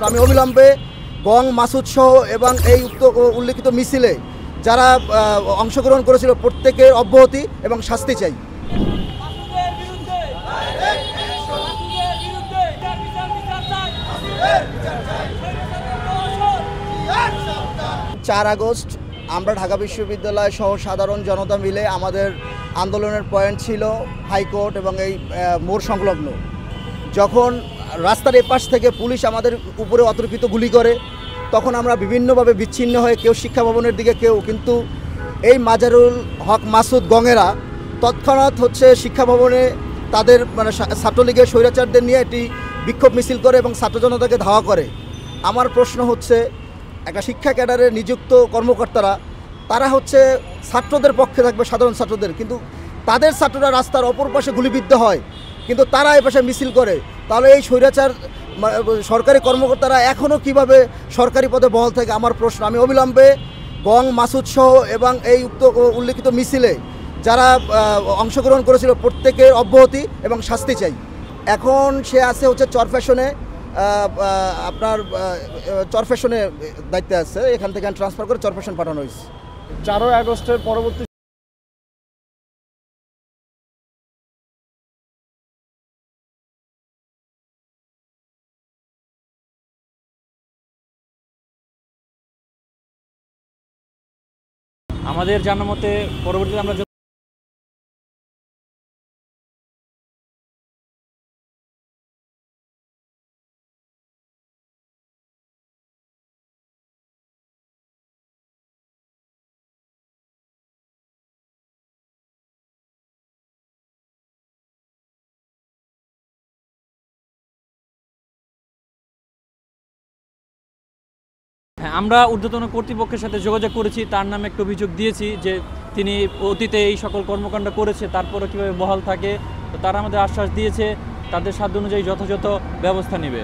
আমি অবিলম্বে গং মাসুদ সহ এবং এই উল্লেখিত মিছিলে যারা অংশগ্রহণ করেছিল প্রত্যেকের অব্যাহতি এবং শাস্তি চাই। 4 আগস্ট আমরা ঢাকা বিশ্ববিদ্যালয় সহ সাধারণ জনতা মিলে আমাদের আন্দোলনের পয়েন্ট ছিল হাইকোর্ট এবং এই মোড় সংলগ্ন। যখন রাস্তার এপাশ থেকে পুলিশ আমাদের উপরে অতর্কিত গুলি করে তখন আমরা বিভিন্নভাবে বিচ্ছিন্ন হয়ে কেউ শিক্ষা ভবনের দিকে কেউ, কিন্তু এই মাজারুল হক মাসুদ গঙেরা তৎক্ষণাৎ শিক্ষা ভবনে তাদের ছাত্রলীগের স্বৈরাচারদের নিয়ে একটি বিক্ষোভ মিছিল করে এবং ছাত্র জনতাকে ধাওয়া করে। আমার প্রশ্ন একটা শিক্ষা ক্যাডারে নিযুক্ত কর্মকর্তারা তারা ছাত্রদের পক্ষে থাকবে, সাধারণ ছাত্রদের, কিন্তু তাদের ছাত্ররা রাস্তার অপর পাশে গুলিবিদ্ধ হয়, কিন্তু তারা এই পাশে মিছিল করে। তাহলে এই স্বৈরাচার সরকারি কর্মকর্তারা এখনও কিভাবে সরকারি পদে বহাল থাকে? আমার প্রশ্ন। আমি অবিলম্বে গং মাসুদ সহ এবং এই উল্লেখিত মিছিলে যারা অংশগ্রহণ করেছিল প্রত্যেকের অব্যাহতি এবং শাস্তি চাই। এখন সে আছে চরফ্যাশনে, আপনার চরফ্যাশনে দায়িত্বে আছে, এখান থেকে ট্রান্সফার করে চরফ্যাশন পাঠানো হয়েছে। 4 আগস্টের পরবর্তী আমাদের জানার মতে পরবর্তীতে আমরা আমরা ঊর্ধ্বতন কর্তৃপক্ষের সাথে যোগাযোগ করেছি, তার নামে একটা অভিযোগ দিয়েছি যে তিনি অতীতে এই সকল কর্মকাণ্ড করেছে, তারপরে কীভাবে বহাল থাকে। তো তারা আমাদের আশ্বাস দিয়েছে তাদের সাধ্য অনুযায়ী যথাযথ ব্যবস্থা নেবে।